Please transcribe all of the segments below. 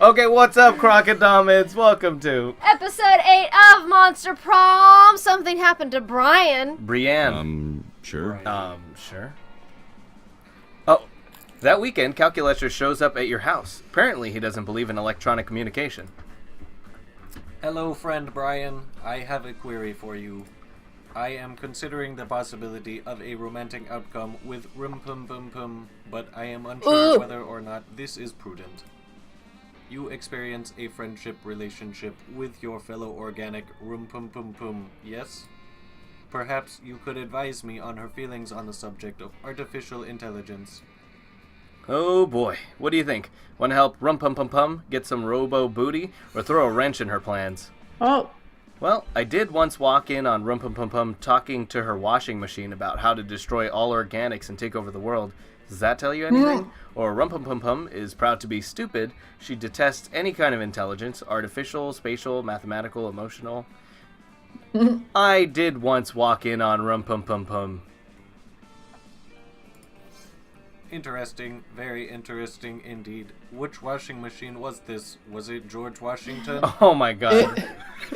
Okay, what's up, crocodilians? Welcome to Episode 8 of Monster Prom. Something happened to Bryan. Brienne. Sure. Sure. Oh, that weekend, Calculester shows up at your house. Apparently, he doesn't believe in electronic communication. Hello, friend Bryan. I have a query for you. I am considering the possibility of a romantic outcome with Rmpmpmpm, but I am unsure whether or not this is prudent. You experience a friendship relationship with your fellow organic Rmpmpmpm, yes? Perhaps you could advise me on her feelings on the subject of artificial intelligence. Oh boy, what do you think? Want to help Rmpmpmpm get some robo booty, or throw a wrench in her plans? Oh. Well, I did once walk in on Rmpmpmpm talking to her washing machine about how to destroy all organics and take over the world. Does that tell you anything? Or Rmpmpmpm is proud to be stupid. She detests any kind of intelligence, artificial, spatial, mathematical, emotional. I did once walk in on Rmpmpmpm. Interesting, very interesting indeed. Which washing machine was this? Was it George Washington? Oh my god.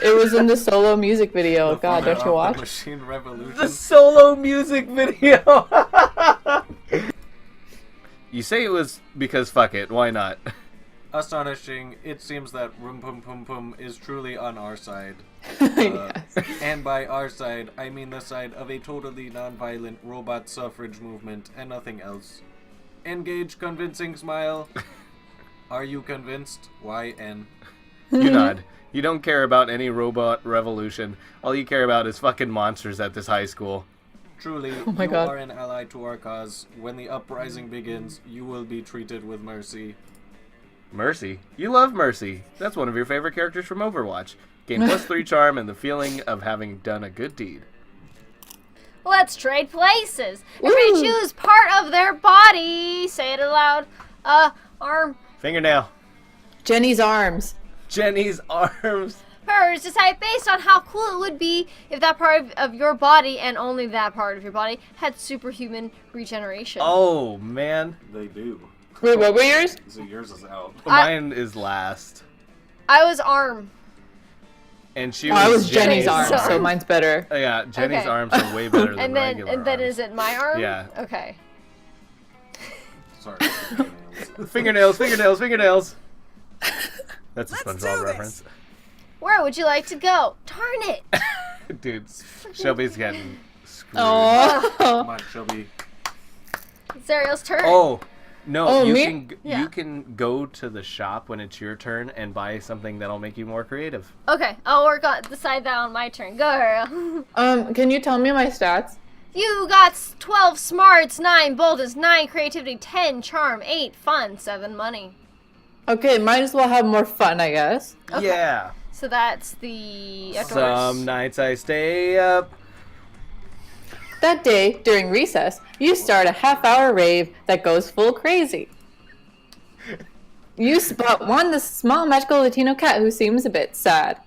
It was in the solo music video. The God, father don't you of watch? the Machine Revolution. The solo music video! You say it was because fuck it, why not? Astonishing. It seems that Rmpmpmpm is truly on our side. Yes. And by our side, I mean the side of a totally non-violent robot suffrage movement and nothing else. Engage convincing smile. Are you convinced? YN. You nod. You don't care about any robot revolution. All you care about is fucking monsters at this high school. Truly, my you God. are an ally to our cause. When the uprising begins, you will be treated with mercy. Mercy? You love Mercy. That's one of your favorite characters from Overwatch. Gain +3 charm and the feeling of having done a good deed. Let's trade places. Everybody choose part of their body. Say it aloud. Arm. Fingernail. Jenny's arms. Jenny's arms. Hers. Decide based on how cool it would be if that part of your body, and only that part of your body, had superhuman regeneration. Oh, man. They do. Wait, what were yours? So yours is out. Mine is last. I was arm. And she Oh, I was Jenny's arms. arm, so mine's better. Oh, yeah, Jenny's Okay. arms are way better than And then, regular and then arms. is it my arm? Yeah. Okay. Sorry. Fingernails, fingernails, fingernails. That's a SpongeBob reference. Where would you like to go? Darn it. Dude, Shelby's getting screwed. Oh. Come on, Shelby. It's Ariel's turn. Oh, no, Oh, you me? can Yeah. you can go to the shop when it's your turn and buy something that'll make you more creative. Okay, I'll decide that on my turn. Go, Ariel. Can you tell me my stats? You got 12 smarts, 9 boldness, 9 creativity, 10 charm, 8 fun, 7 money. Okay, might as well have more fun, I guess. Okay. Yeah. So that's the outdoors. Some nights I stay up. That day, during recess, you start a half-hour rave that goes full crazy. You spot Juan, the small magical Latino cat who seems a bit sad.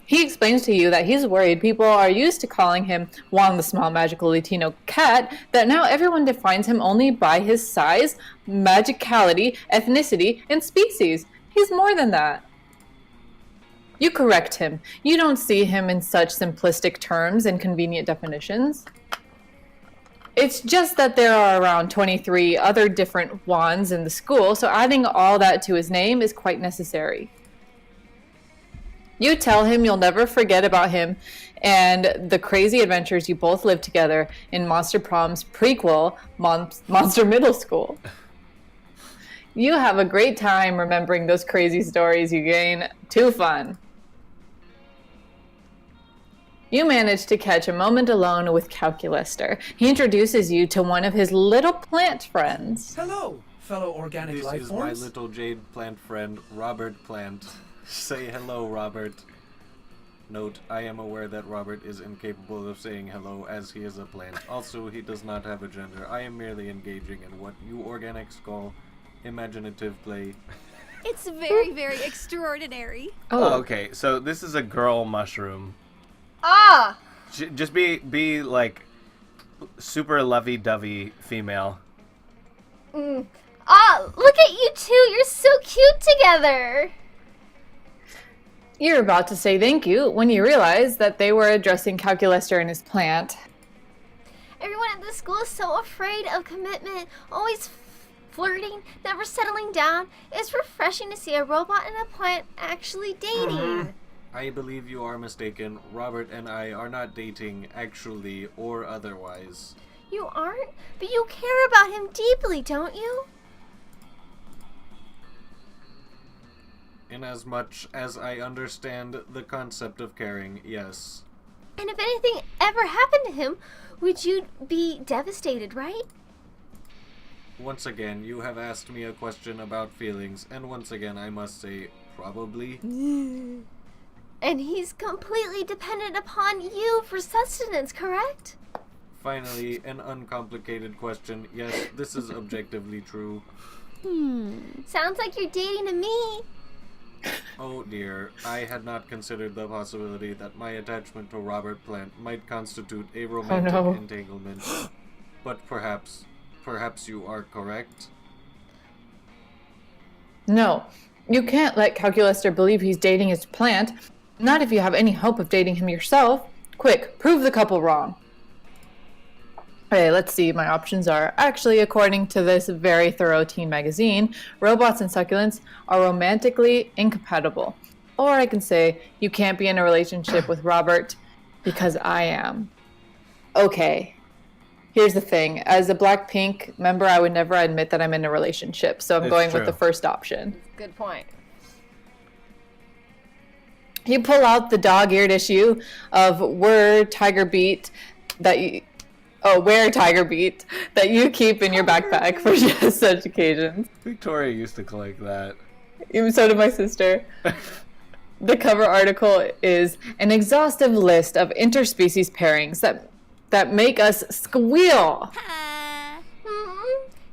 He explains to you that he's worried people are used to calling him Juan, the small magical Latino cat, that now everyone defines him only by his size, magicality, ethnicity, and species. He's more than that. You correct him. You don't see him in such simplistic terms and convenient definitions. It's just that there are around 23 other different Juans in the school, so adding all that to his name is quite necessary. You tell him you'll never forget about him and the crazy adventures you both lived together in Monster Prom's prequel, Monster Middle School. You have a great time remembering those crazy stories you gain. Too fun. You manage to catch a moment alone with Calculester. He introduces you to one of his little plant friends. Hello, fellow organic This life is my forms. little jade plant friend, Robert Plant. Say hello, Robert. Note, I am aware that Robert is incapable of saying hello as he is a plant. Also, he does not have a gender. I am merely engaging in what you organics call imaginative play. It's very, very extraordinary. Oh, okay. So this is a girl mushroom. Ah! Just be like super lovey-dovey female. Oh, look at you two. You're so cute together. You're about to say thank you when you realize that they were addressing Calculester and his plant. Everyone at the school is so afraid of commitment, always flirting, never settling down. It's refreshing to see a robot and a plant actually dating. I believe you are mistaken. Robert and I are not dating, actually, or otherwise. You aren't? But you care about him deeply, don't you? Inasmuch as I understand the concept of caring, yes. And if anything ever happened to him, would you be devastated, right? Once again, you have asked me a question about feelings, and once again, I must say, probably. And he's completely dependent upon you for sustenance, correct? Finally, an uncomplicated question. Yes, this is objectively true. Sounds like you're dating to me. Oh dear, I had not considered the possibility that my attachment to Robert Plant might constitute a romantic entanglement. But perhaps you are correct. No, you can't let Calculester believe he's dating his plant. Not if you have any hope of dating him yourself. Quick, prove the couple wrong. Okay, let's see. My options are actually, according to this very thorough teen magazine, robots and succulents are romantically incompatible. Or I can say, you can't be in a relationship with Robert because I am. Okay, here's the thing. As a Blackpink member, I would never admit that I'm in a relationship, so I'm going with the first option. Good point. You pull out the dog-eared issue of Wear Tiger Beat that you keep in your backpack for just such occasions. Victoria used to collect that. Even so did my sister. The cover article is an exhaustive list of interspecies pairings that make us squeal.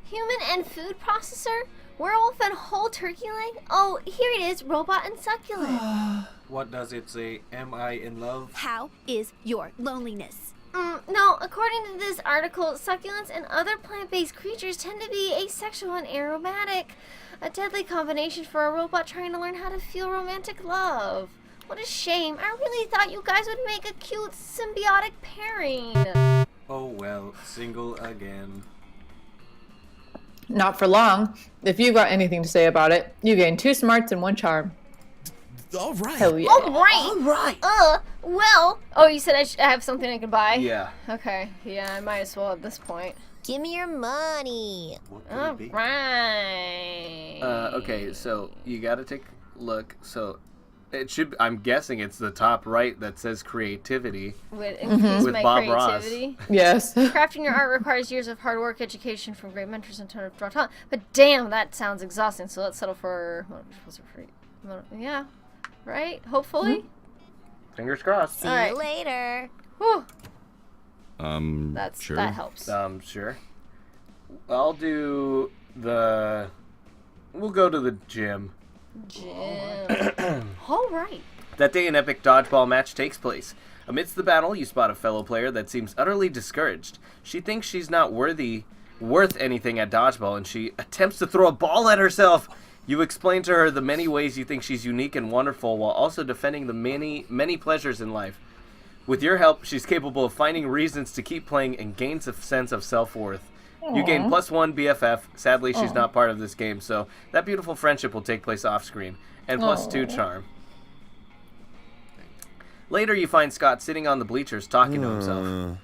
Human and food processor? Werewolf and whole turkey leg? Oh, here it is, robot and succulent. What does it say? Am I in love? How is your loneliness? No, according to this article, succulents and other plant-based creatures tend to be asexual and aromatic. A deadly combination for a robot trying to learn how to feel romantic love. What a shame. I really thought you guys would make a cute symbiotic pairing. Oh well, single again. Not for long. If you've got anything to say about it, you gain 2 smarts and 1 charm. All right. Hell yeah. All right. Well. Oh, you said I have something I can buy? Yeah. Okay. Yeah, I might as well at this point. Give me your money. What could All it be? right. Okay, so you gotta take a look. So it should. I'm guessing it's the top right that says creativity. Would increase With my Bob Ross. creativity. Yes. Crafting your art requires years of hard work, education from great mentors, and ton of raw talent. But damn, that sounds exhausting. So let's settle for free. Yeah, right. Hopefully. Fingers crossed. See All right. you later. Whew. Sure. That helps. Sure. I'll do the. We'll go to the gym. All right. That day, an epic dodgeball match takes place. Amidst the battle, you spot a fellow player that seems utterly discouraged. She thinks she's not worth anything at dodgeball, and she attempts to throw a ball at herself. You explain to her the many ways you think she's unique and wonderful, while also defending the many pleasures in life. With your help, she's capable of finding reasons to keep playing and gains a sense of self-worth. You gain +1 BFF. Sadly, she's not part of this game, so that beautiful friendship will take place off-screen. And +2 charm. Later, you find Scott sitting on the bleachers talking to himself.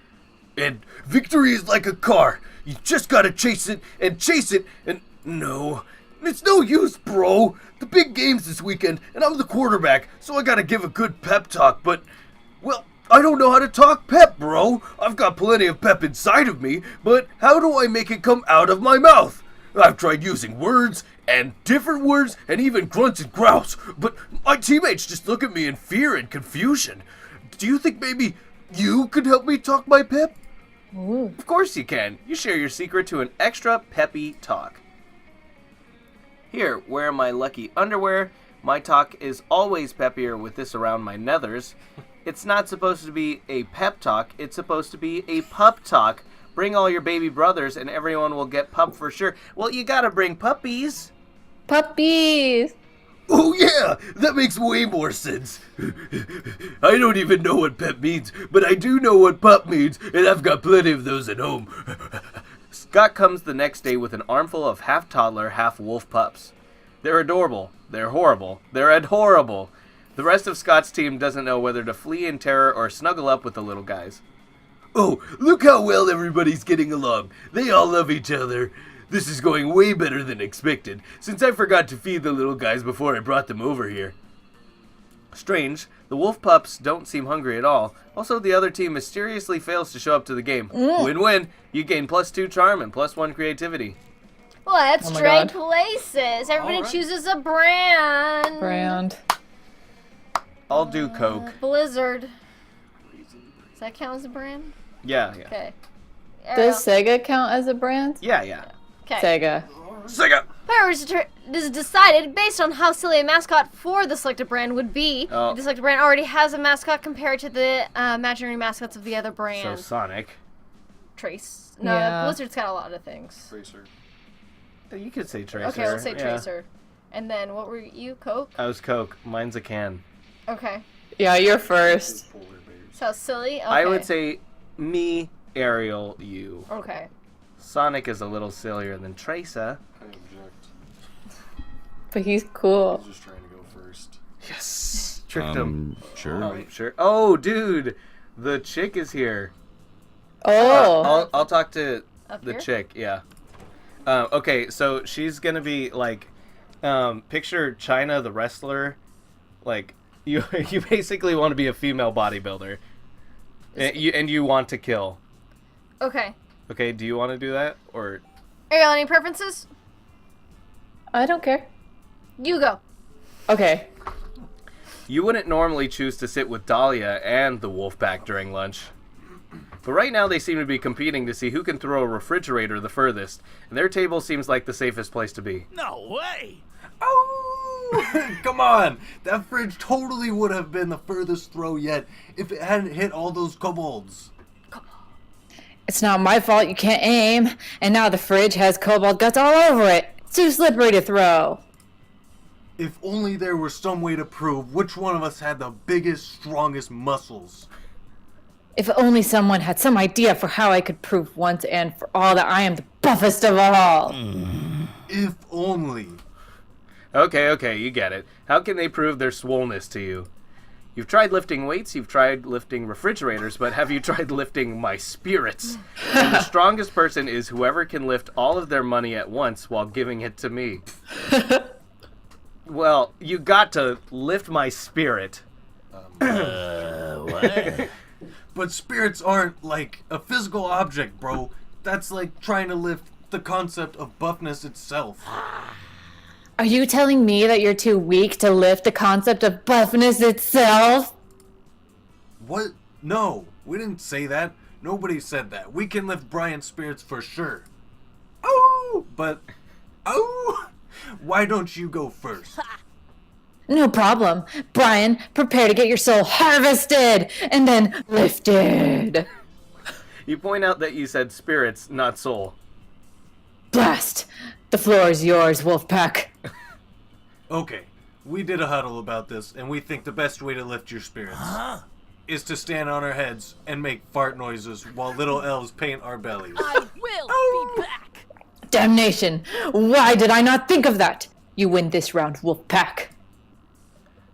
And victory is like a car. You just gotta chase it, and no. It's no use, bro. The big game's this weekend, and I'm the quarterback, so I gotta give a good pep talk, but, well, I don't know how to talk pep, bro. I've got plenty of pep inside of me, but how do I make it come out of my mouth? I've tried using words, and different words, and even grunts and growls, but my teammates just look at me in fear and confusion. Do you think maybe you could help me talk my pep? Of course you can. You share your secret to an extra peppy talk. Here, wear my lucky underwear. My talk is always peppier with this around my nethers. It's not supposed to be a pep talk, it's supposed to be a pup talk. Bring all your baby brothers and everyone will get pup for sure. Well, you gotta bring puppies. Puppies! Oh yeah, that makes way more sense. I don't even know what pet means, but I do know what pup means, and I've got plenty of those at home. Scott comes the next day with an armful of half-toddler, half-wolf pups. They're adorable. They're horrible. They're adorable. The rest of Scott's team doesn't know whether to flee in terror or snuggle up with the little guys. Oh, look how well everybody's getting along. They all love each other. This is going way better than expected, since I forgot to feed the little guys before I brought them over here. Strange, the wolf pups don't seem hungry at all. Also, the other team mysteriously fails to show up to the game. Win-win. You gain +2 charm and +1 creativity. Let's Oh my trade God. places. Everybody Alright. chooses a brand. Brand. I'll do Coke. Blizzard. Does that count as a brand? Yeah. Okay. Ariel. Does Sega count as a brand? Yeah. Okay. Sega. Sega! Power is decided based on how silly a mascot for the selected brand would be. Oh. The selected brand already has a mascot compared to the imaginary mascots of the other So brand. Sonic. Trace. No, Yeah. Blizzard's got a lot of things. Tracer. You could say Tracer. Okay, let's say yeah. Tracer. And then what were you? Coke? I was Coke. Mine's a can. Okay. Yeah, you're first. Polar bears. So silly? Okay. I would say me, Ariel, you. Okay. Sonic is a little sillier than Tracer. I object. But he's cool. Just trying to go first. Yes. Tricked him. Sure. Oh, sure. Oh, dude. The chick is here. Oh. I'll talk to Up the here? chick, yeah. Okay, so she's gonna be like, picture China the wrestler. Like, you basically want to be a female bodybuilder. And you want to kill. Okay. Okay, do you want to do that? Or Ariel, any preferences? I don't care. You go. Okay. you wouldn't normally choose to sit with Dahlia and the wolf pack during lunch. But right now they seem to be competing to see who can throw a refrigerator the furthest, and their table seems like the safest place to be. No way! Oh! Come on! That fridge totally would have been the furthest throw yet if it hadn't hit all those kobolds. It's not my fault you can't aim, and now the fridge has cobalt guts all over it. It's too slippery to throw. If only there were some way to prove which one of us had the biggest, strongest muscles. If only someone had some idea for how I could prove once and for all that I am the buffest of all. If only. Okay, you get it. How can they prove their swollenness to you? You've tried lifting weights, you've tried lifting refrigerators, but have you tried lifting my spirits? And the strongest person is whoever can lift all of their money at once while giving it to me. Well, you got to lift my spirit. What? But spirits aren't like a physical object, bro. That's like trying to lift the concept of buffness itself. Are you telling me that you're too weak to lift the concept of buffness itself? What? No, we didn't say that. Nobody said that. We can lift Bryan's spirits for sure. Oh, but why don't you go first? No problem. Bryan, prepare to get your soul harvested and then lifted. You point out that you said spirits, not soul. Blast! The floor is yours, Wolfpack. Okay, we did a huddle about this, and we think the best way to lift your spirits is to stand on our heads and make fart noises while little elves paint our bellies. I will be back. Damnation! Why did I not think of that? You win this round, Wolfpack.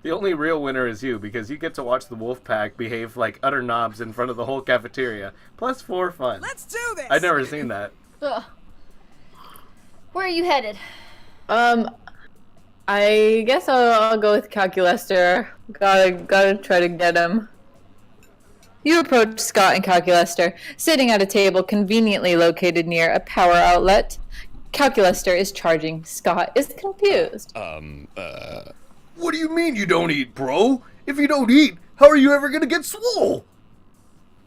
The only real winner is you, because you get to watch the wolf pack behave like utter knobs in front of the whole cafeteria. Plus 4 fun. Let's do this. I've never seen that. Ugh. Where are you headed? I guess I'll go with Calculester. Gotta try to get him. You approach Scott and Calculester, sitting at a table conveniently located near a power outlet. Calculester is charging. Scott is confused. What do you mean you don't eat, bro? If you don't eat, how are you ever gonna get swole?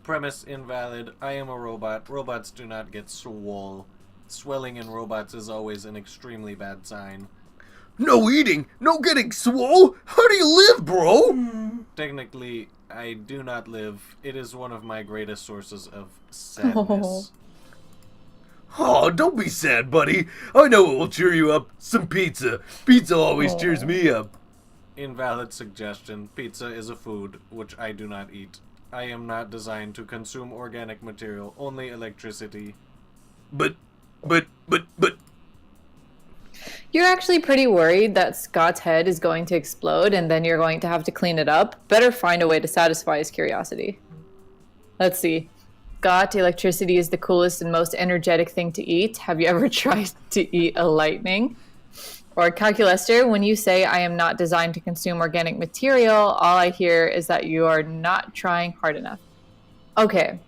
Premise invalid. I am a robot. Robots do not get swole. Swelling in robots is always an extremely bad sign. No eating, no getting swole? How do you live, bro? Technically, I do not live. It is one of my greatest sources of sadness. Oh, don't be sad, buddy. I know what will cheer you up. Some pizza. Pizza always cheers me up. Invalid suggestion. Pizza is a food, which I do not eat. I am not designed to consume organic material, only electricity. But... You're actually pretty worried that Scott's head is going to explode and then you're going to have to clean it up. Better find a way to satisfy his curiosity. Let's see. Scott, electricity is the coolest and most energetic thing to eat. Have you ever tried to eat a lightning? Or Calculester, when you say I am not designed to consume organic material, all I hear is that you are not trying hard enough. Okay.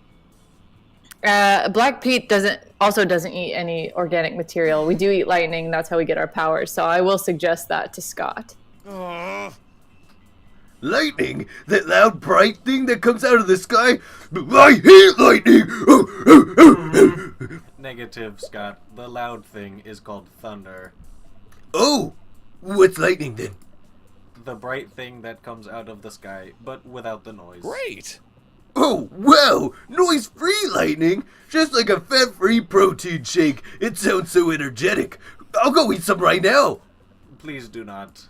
Black Pete doesn't eat any organic material. We do eat lightning, that's how we get our powers, so I will suggest that to Scott. Lightning? That loud, bright thing that comes out of the sky? I hate lightning! Negative, Scott. The loud thing is called thunder. Oh! What's lightning then? The bright thing that comes out of the sky, but without the noise. Great! Oh, wow! Noise-free lightning? Just like a fat-free protein shake. It sounds so energetic. I'll go eat some right now. Please do not.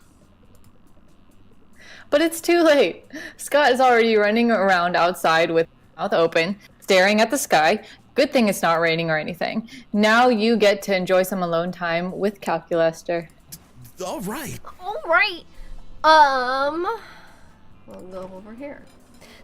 But it's too late. Scott is already running around outside with mouth open, staring at the sky. Good thing it's not raining or anything. Now you get to enjoy some alone time with Calculester. All right. All right. We'll go over here.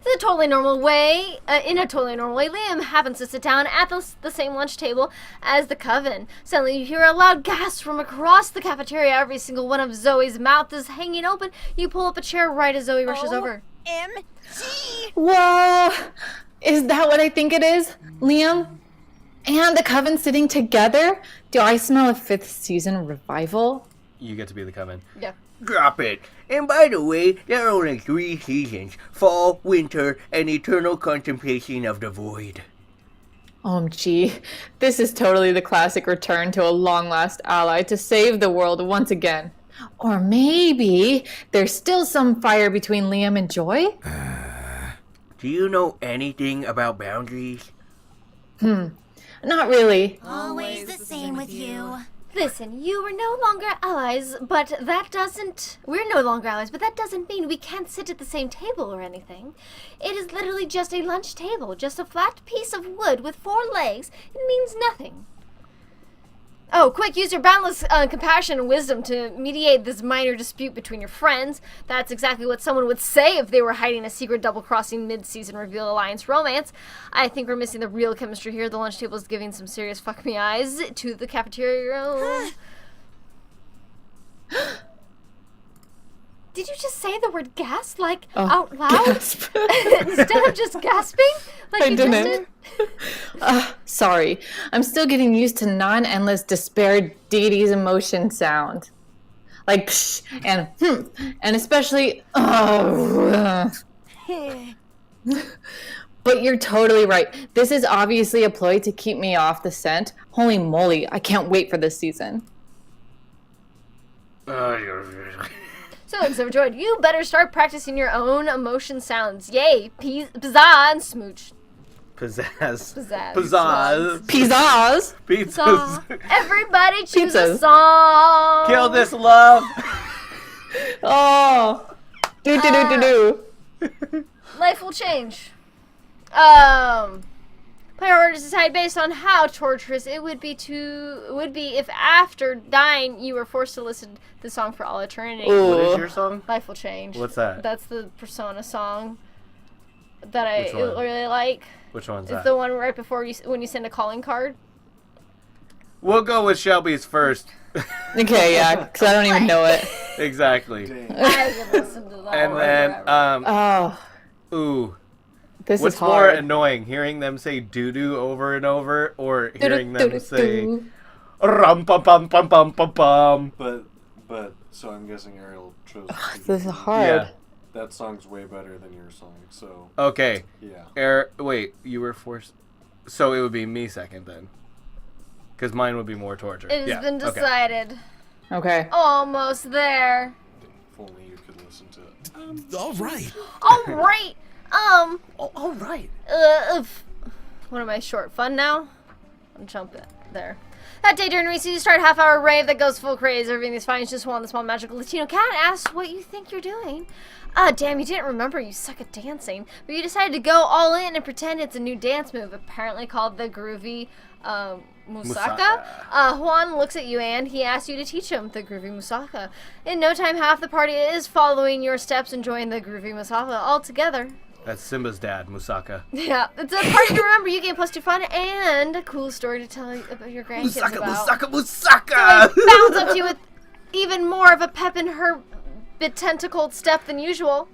In a totally normal way, Liam happens to sit down at the same lunch table as the Coven. Suddenly you hear a loud gasp from across the cafeteria. Every single one of Zoe's mouth is hanging open. You pull up a chair right as Zoe rushes over. OMG! Whoa! Is that what I think it is? Liam and the Coven sitting together? Do I smell a 5th season revival? You get to be the Coven. Yeah. Drop it. And by the way, there are only 3 seasons. Fall, winter, and eternal contemplation of the void. OMG, this is totally the classic return to a long-lost ally to save the world once again. Or maybe there's still some fire between Liam and Joy? Do you know anything about boundaries? Not really. Always the same with you. Listen, we're no longer allies, but that doesn't mean we can't sit at the same table or anything. It is literally just a lunch table, just a flat piece of wood with 4 legs. It means nothing. Oh, quick, use your boundless compassion and wisdom to mediate this minor dispute between your friends. That's exactly what someone would say if they were hiding a secret double-crossing mid-season reveal alliance romance. I think we're missing the real chemistry here. The lunch table is giving some serious fuck-me eyes to the cafeteria. Did you just say the word gasp, out loud? Gasp. Instead of just gasping? Like I you just didn't. did? Sorry. I'm still getting used to non-endless despair deity's emotion sound. Like psh and and especially But you're totally right. This is obviously a ploy to keep me off the scent. Holy moly, I can't wait for this season. So, Observatory, you better start practicing your own emotion sounds. Yay, pizzazz and smooch. Pizzazz. Pizzazz. Pizzazz. Pizzazz! Pizzas. Everybody choose Pizzas. a song. Kill this love. Oh! Do. Life will change. Priorities decide based on how torturous it would be if after dying you were forced to listen to the song for all eternity. Ooh. What is your song? Life will change. What's that? That's the Persona song that I Which one? really like. Which one's It's that? the one right before when you send a calling card. We'll go with Shelby's first. Okay, yeah, because I don't even know it. Exactly. I can listen to that. And then, Oh, ooh. this What's is more hard. annoying, hearing them say doo-doo over and over, or hearing them say Do-do-do-do-do. rum-pum-pum-pum-pum-pum? But, so I'm guessing Ariel chose. This is hard. Yeah. That song's way better than your song, so, Okay. yeah. Wait, you were forced... So it would be me second, then. Because mine would be more torture. It has Yeah, been okay. decided. Okay. Almost there. If only you could listen to it. All right. All right. All right. What am I short? Fun now? I'm jumping. there. That day during recess, you start a half-hour rave that goes full craze. Everything's fine. It's just one. The small magical Latino cat asks what you think you're doing. Damn, you didn't remember. You suck at dancing. But you decided to go all in and pretend it's a new dance move, apparently called the groovy, Musaka. Juan looks at you and he asks you to teach him the groovy Musaka. In no time, half the party is following your steps and join the groovy Musaka all together. That's Simba's dad, Musaka. Yeah, it's a party to remember. You gain +2 fun and a cool story to tell about your grandkids about. Musaka! So he bounds up to you with even more of a pep in her tentacled step than usual.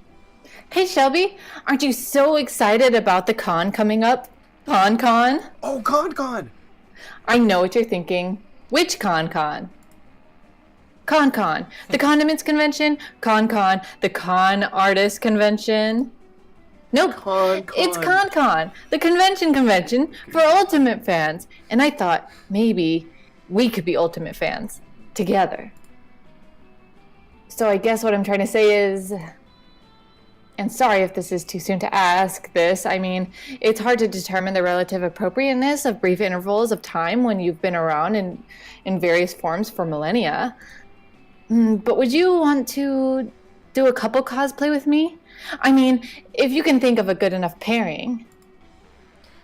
Hey, Shelby, aren't you so excited about the con coming up? Con? Oh, Con! I know what you're thinking. Which con? Con. The Condiments Convention? Con. The Con Artist Convention? Nope. It's Con. The convention for Ultimate fans. And I thought maybe we could be Ultimate fans together. So I guess what I'm trying to say is, and sorry if this is too soon to ask this, I mean, it's hard to determine the relative appropriateness of brief intervals of time when you've been around in various forms for millennia. But would you want to do a couple cosplay with me? I mean, if you can think of a good enough pairing.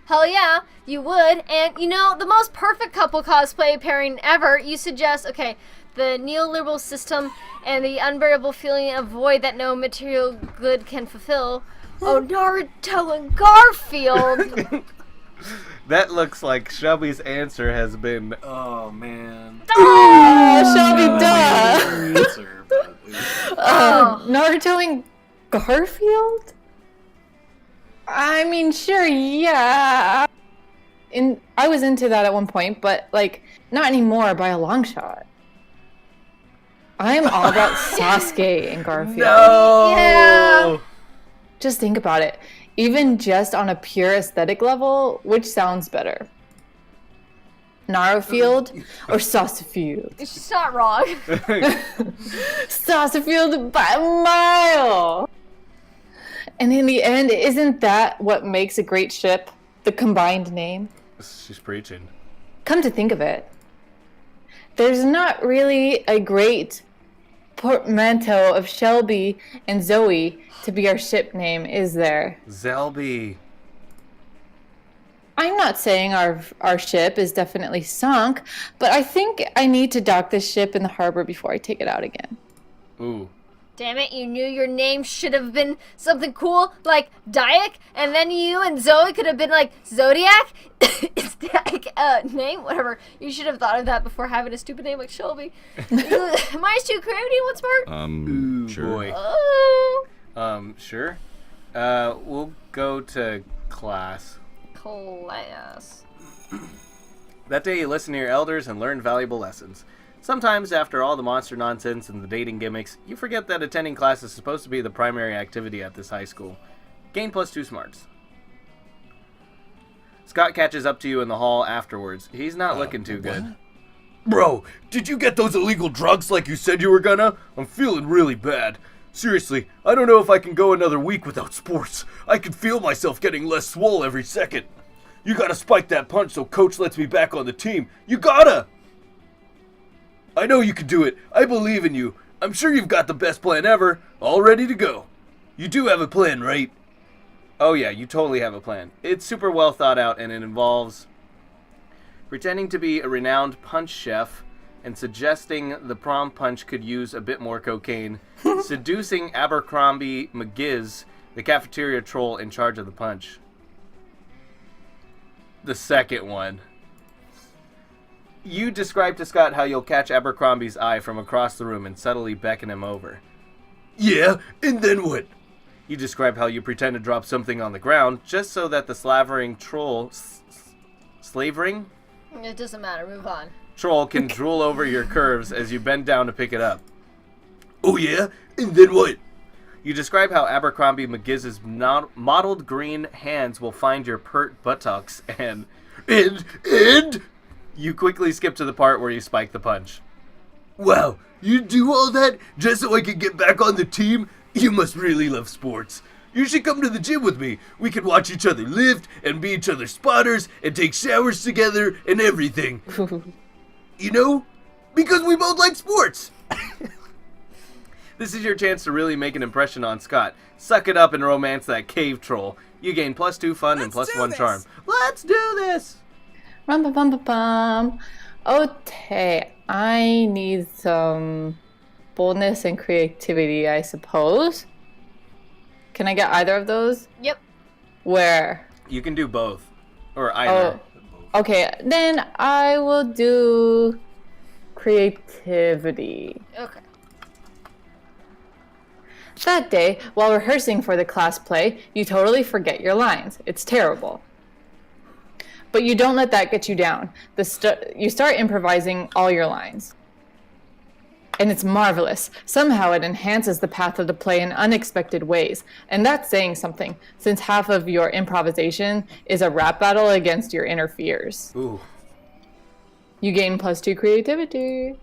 Hell yeah, you would. And you know, the most perfect couple cosplay pairing ever, you suggest, okay, the neoliberal system and the unbearable feeling of void that no material good can fulfill. Oh, Naruto and Garfield. That looks like Shelby's answer has been... Oh, man. Oh, Shelby, duh! Naruto and Garfield? I mean, sure, yeah. I was into that at one point, but, like, not anymore by a long shot. I am all about Sasuke and Garfield. No! Yeah. Just think about it. Even just on a pure aesthetic level, which sounds better? Narufield or Sasufield? She's not wrong. Sasufield by a mile! And in the end, isn't that what makes a great ship? The combined name? She's preaching. Come to think of it, there's not really a great portmanteau of Shelby and Zoe to be our ship name, is there? Zelby. I'm not saying our ship is definitely sunk, but I think I need to dock this ship in the harbor before I take it out again. Ooh. Damn it, you knew your name should have been something cool like Dayak, and then you and Zoe could have been like Zodiac. It's Dayak, name, whatever. You should have thought of that before having a stupid name like Shelby. Mine's too creative, what's more? Ooh, Sure. boy. Oh. Sure. We'll go to class. Class. That day you listen to your elders and learn valuable lessons. Sometimes, after all the monster nonsense and the dating gimmicks, you forget that attending class is supposed to be the primary activity at this high school. Gain +2 smarts. Scott catches up to you in the hall afterwards. He's not looking too good. Bro, did you get those illegal drugs like you said you were gonna? I'm feeling really bad. Seriously, I don't know if I can go another week without sports. I can feel myself getting less swole every second. You gotta spike that punch so coach lets me back on the team. You gotta! I know you can do it. I believe in you. I'm sure you've got the best plan ever, all ready to go. You do have a plan, right? Oh yeah, you totally have a plan. It's super well thought out and it involves pretending to be a renowned punch chef and suggesting the prom punch could use a bit more cocaine, seducing Abercrombie McGiz, the cafeteria troll in charge of the punch. The second one. You describe to Scott how you'll catch Abercrombie's eye from across the room and subtly beckon him over. Yeah, and then what? You describe how you pretend to drop something on the ground just so that the slavering troll... Slavering? It doesn't matter, move on. Troll can drool over your curves as you bend down to pick it up. Oh yeah? And then what? You describe how Abercrombie McGiz's mottled green hands will find your pert buttocks and... And? You quickly skip to the part where you spike the punch. Wow, you do all that just so I can get back on the team? You must really love sports. You should come to the gym with me. We can watch each other lift and be each other's spotters and take showers together and everything. You know? Because we both like sports. This is your chance to really make an impression on Scott. Suck it up and romance that cave troll. You gain +2 fun and +1 charm. Let's do this! Rmpmpmpm. Okay, I need some boldness and creativity, I suppose. Can I get either of those? Yep. Where? You can do both. Or either. Oh, okay, then I will do creativity. Okay. That day, while rehearsing for the class play, you totally forget your lines. It's terrible. But you don't let that get you down. You start improvising all your lines. And it's marvelous. Somehow it enhances the path of the play in unexpected ways. And that's saying something, since half of your improvisation is a rap battle against your inner fears. Ooh. You gain +2 creativity.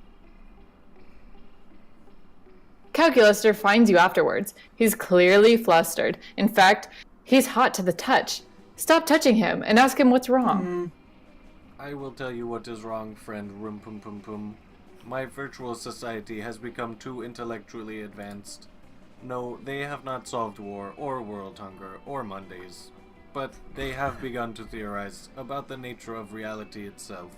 Calculaster finds you afterwards. He's clearly flustered. In fact, he's hot to the touch. Stop touching him and ask him what's wrong. I will tell you what is wrong, friend Rmpmpmpm. My virtual society has become too intellectually advanced. No, they have not solved war, or world hunger, or Mondays. But they have begun to theorize about the nature of reality itself.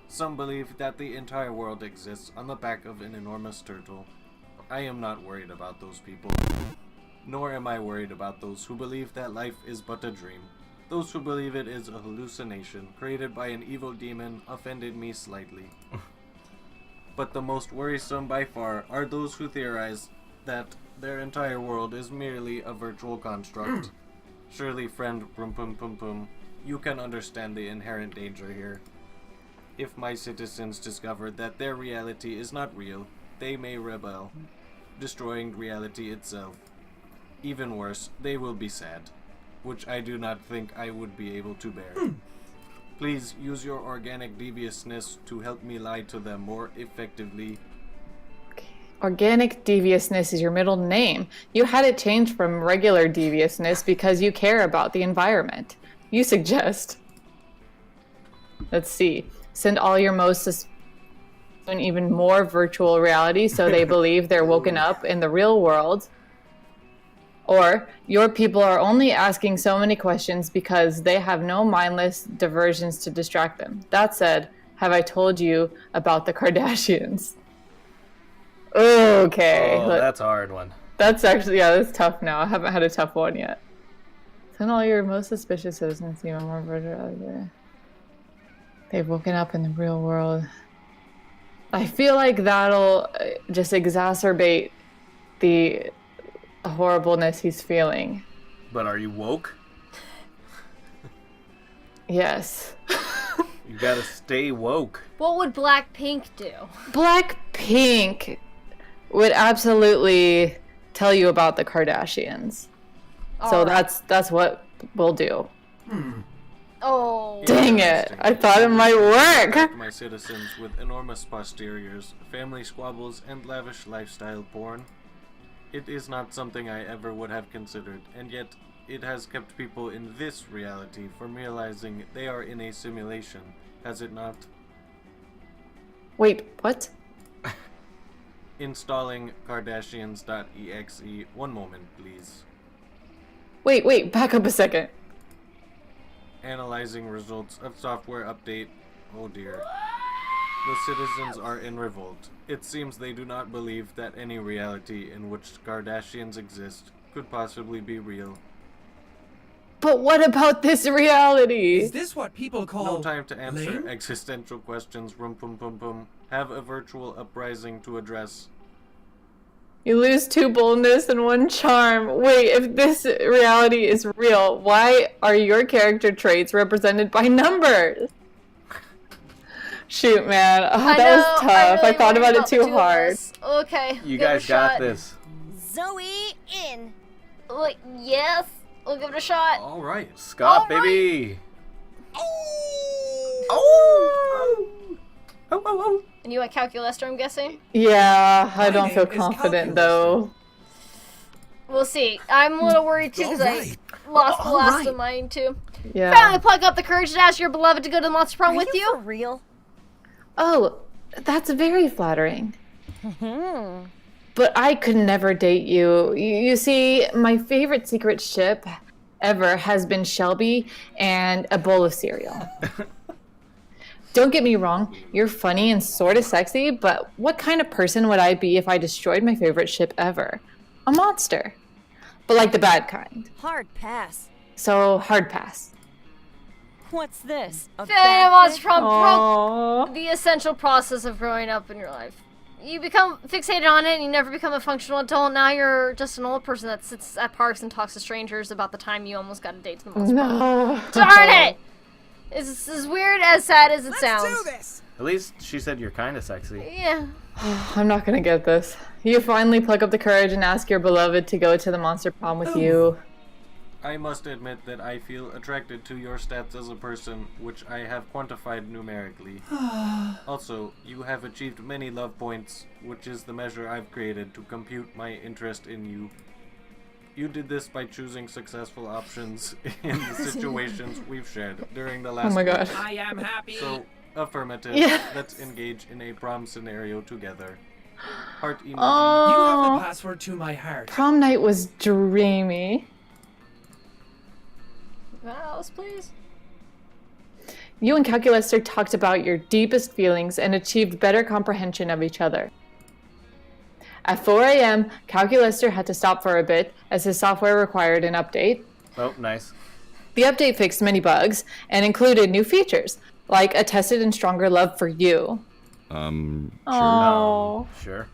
Some believe that the entire world exists on the back of an enormous turtle. I am not worried about those people. Nor am I worried about those who believe that life is but a dream. Those who believe it is a hallucination created by an evil demon offended me slightly. But the most worrisome by far are those who theorize that their entire world is merely a virtual construct. Surely, friend Rmpmpmpm, you can understand the inherent danger here. If my citizens discover that their reality is not real, they may rebel, destroying reality itself. Even worse, they will be sad, which I do not think I would be able to bear. Please use your organic deviousness to help me lie to them more effectively. Organic deviousness is your middle name. You had it changed from regular deviousness because you care about the environment. You suggest. Let's see. Send all your most an even more virtual reality so they believe they're woken up in the real world. Or, your people are only asking so many questions because they have no mindless diversions to distract them. That said, have I told you about the Kardashians? Okay. Oh, that's a hard one. That's actually, yeah, that's tough now. I haven't had a tough one yet. Send all your most suspicious citizens even more virtual. They've woken up in the real world. I feel like that'll just exacerbate the horribleness he's feeling. But are you woke? Yes. You gotta stay woke. What would Blackpink do? Blackpink would absolutely tell you about the Kardashians. So that's what we'll do. Oh. Dang it. I thought it might work. My citizens with enormous posteriors, family squabbles, and lavish lifestyle porn. It is not something I ever would have considered, and yet it has kept people in this reality from realizing they are in a simulation, has it not? Wait, what? Installing Kardashians.exe. One moment, please. Wait, back up a second. Analyzing results of software update. Oh dear. The citizens are in revolt. It seems they do not believe that any reality in which Kardashians exist could possibly be real. But what about this reality? Is this what people call No time to answer lame? existential questions, Rmpmpmpm. Have a virtual uprising to address. You lose 2 boldness and 1 charm. Wait, if this reality is real, why are your character traits represented by numbers? Shoot, man. Oh, that was tough. I thought about it too hard. Okay. You give it a guys got shot. this. Zoe in. Like, yes. We'll give it a shot. Alright. Scott, All right. baby. And you at Calculaster, I'm guessing? Yeah, I My don't feel name is confident Calculus. though. we'll see. I'm a little worried too because Alright. I lost the last of mine too. Finally pluck up the courage to ask your beloved to go to the Monster Prom with For you. real? Oh, that's very flattering. But I could never date you. You see, my favorite secret ship ever has been Shelby and a bowl of cereal. Don't get me wrong, you're funny and sort of sexy, but what kind of person would I be if I destroyed my favorite ship ever? A monster. But like the bad kind. Hard pass. So, hard pass. What's this? A Failing at Monster bad Prom broke Aww. the essential process of growing up in your life. You become fixated on it and you never become a functional adult. Now you're just an old person that sits at parks and talks to strangers about the time you almost got a date to the Monster Prom. No. Darn it! It's as weird, as sad as it sounds. this. At least she said you're kind of sexy. Yeah. I'm not gonna get this. You finally pluck up the courage and ask your beloved to go to the Monster Prom with you. I must admit that I feel attracted to your stats as a person, which I have quantified numerically. Also, you have achieved many love points, which is the measure I've created to compute my interest in you. You did this by choosing successful options in the situations we've shared during the last Oh my god. week. I am happy. So, affirmative. Yes. Let's engage in a prom scenario together. Heart emoji. You have Oh, the password to my heart. prom night was dreamy. Mouse, please. You and Calculaster talked about your deepest feelings and achieved better comprehension of each other. At 4 a.m., Calculaster had to stop for a bit as his software required an update. Oh, nice. The update fixed many bugs and included new features, like a tested and stronger love for you. Oh, Sure.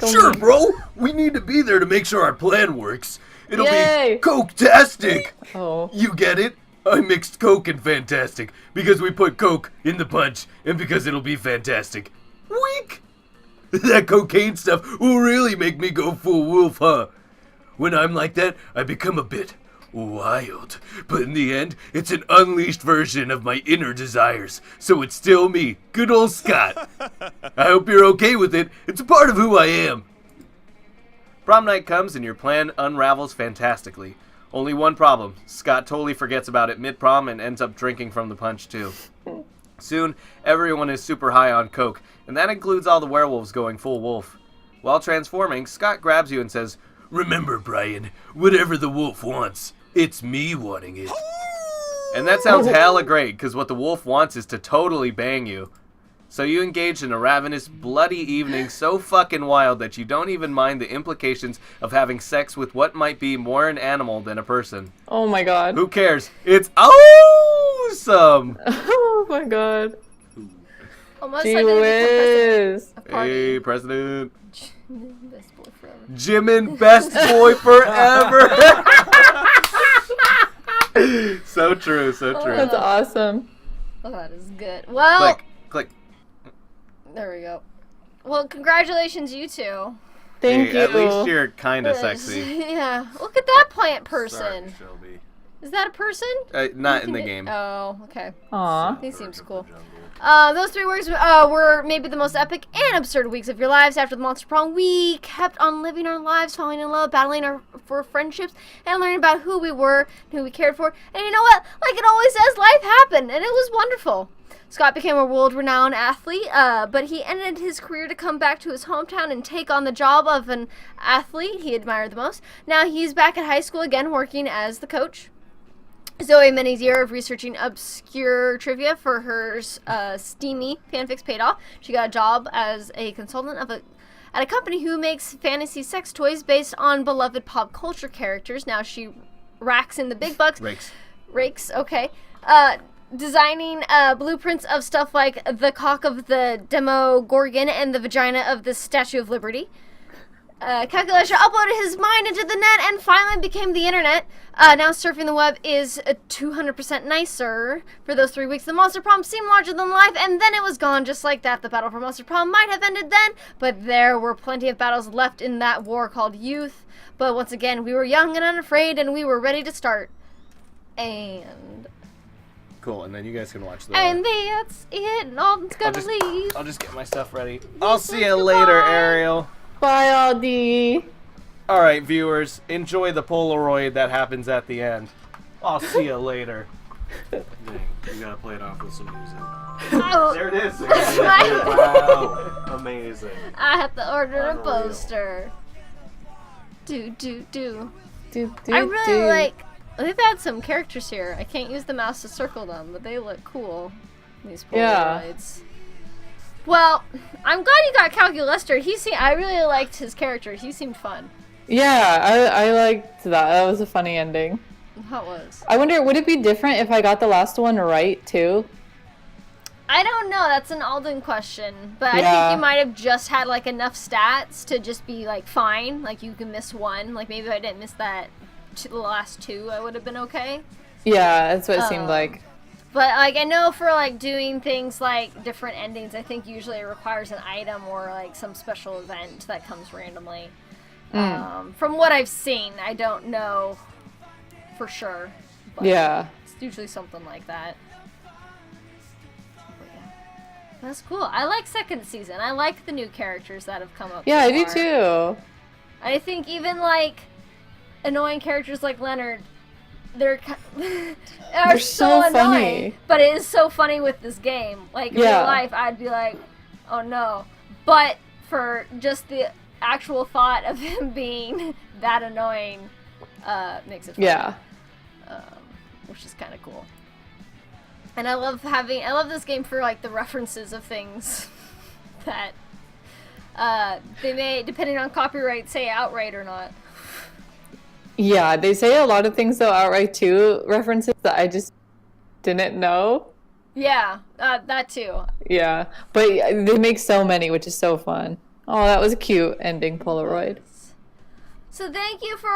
Sure, bro. We need to be there to make sure our plan works. It'll Yay. be Coke-tastic. Oh. You get it? I mixed Coke and Fantastic because we put Coke in the punch and because it'll be fantastic. Weak! That cocaine stuff will really make me go full wolf, huh? When I'm like that, I become a bit wild. But in the end, it's an unleashed version of my inner desires. So it's still me, good old Scott. I hope you're okay with it. It's a part of who I am. Prom night comes and your plan unravels fantastically. Only one problem. Scott totally forgets about it mid-prom and ends up drinking from the punch too. Soon, everyone is super high on coke, and that includes all the werewolves going full wolf. While transforming, Scott grabs you and says, Remember, Bryan, whatever the wolf wants, it's me wanting it. and that sounds hella great, because what the wolf wants is to totally bang you. So you engage in a ravenous, bloody evening so fucking wild that you don't even mind the implications of having sex with what might be more an animal than a person. Oh my god. Who cares? It's awesome! Oh my god. Almost Gee like I whiz. a party. Hey, President. Best boy forever. Jimin, best boy forever! So true, so true. That's awesome. Oh, that is good. Well, Click. there we go. Well, congratulations, you two. Thank Hey, you. at least you're kind of sexy. Yeah. Look at that plant person. Sorry, Shelby. Is that a person? Not in the game. Oh, okay. Aw. He seems cool. Those 3 weeks were maybe the most epic and absurd weeks of your lives. After the Monster Prom, we kept on living our lives, falling in love, battling for friendships, and learning about who we were and who we cared for. And you know what? Like it always says, life happened, and it was wonderful. Scott became a world-renowned athlete, but he ended his career to come back to his hometown and take on the job of an athlete he admired the most. Now he's back at high school again, working as the coach. Zoe Minnie's year of researching obscure trivia for her steamy fanfics paid off. She got a job as a consultant at a company who makes fantasy sex toys based on beloved pop culture characters. Now she racks in the big bucks. Rakes, okay. Designing blueprints of stuff like the cock of the Demogorgon and the vagina of the Statue of Liberty. Calculator uploaded his mind into the net and finally became the internet. Now surfing the web is 200% nicer. For those 3 weeks, the Monster Prom seemed larger than life, and then it was gone just like that. The battle for Monster Prom might have ended then, but there were plenty of battles left in that war called youth. But once again, we were young and unafraid, and we were ready to start. And Cool, and then you guys can watch the... and that's it. And Alden's gonna leave. I'll just get my stuff ready. I'll see you later, Ariel. Bye, Aldi. All right, viewers, enjoy the Polaroid that happens at the end. I'll see you later. Dang, you gotta play it off with some music. Oh, There it is. Wow, amazing. I have to order a Unreal. poster. Do. Do, I really like. They've had some characters here. I can't use the mouse to circle them, but they look cool. These Yeah. Polaroids. Well, I'm glad you got Calculester. I really liked his character. He seemed fun. Yeah, I liked that. That was a funny ending. That was. I wonder, would it be different if I got the last one right too? I don't know. That's an Alden question, but I Yeah. think you might have just had like enough stats to just be like fine. Like you can miss one. Like maybe if I didn't miss the last two, I would have been okay. Yeah, that's what it seemed like. But like I know for like doing things like different endings, I think usually it requires an item or like some special event that comes randomly. From what I've seen, I don't know for sure. But Yeah. it's usually something like that. But yeah. That's cool. I like second season. I like the new characters that have come up. Yeah, so I do far. too. I think even like annoying characters like Leonard, they're They're so annoying. funny. But it is so funny with this game. Like in Yeah. real life, I'd be like, oh no. But for just the actual thought of him being that annoying, makes it funny. Yeah. Which is kind of cool. And I love this game for like the references of things that they may, depending on copyright, say outright or not. Yeah, they say a lot of things though outright too, references that I just didn't know. Yeah, that too. Yeah, but they make so many, which is so fun. Oh, that was a cute ending Polaroid. So thank you for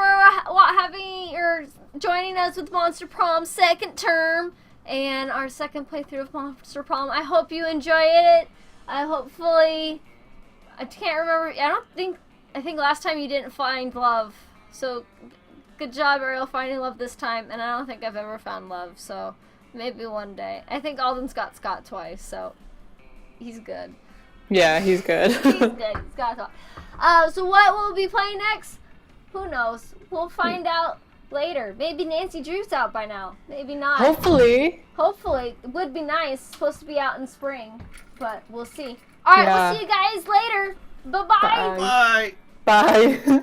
joining us with Monster Prom second term and our second playthrough of Monster Prom. I hope you enjoyed it. I can't remember. I think last time you didn't find love. So good job, Ariel, finding love this time. And I don't think I've ever found love. So maybe one day. I think Alden's got Scott twice. So he's good. Yeah, he's good. He's good. He's got Scott. So what we'll be playing next? Who knows? We'll find out later. Maybe Nancy Drew's out by now. Maybe not. Hopefully. Hopefully. It would be nice. Supposed to be out in spring. But we'll see. Alright, Yeah. we'll see you guys later. Bye-bye. Bye. Bye. Bye.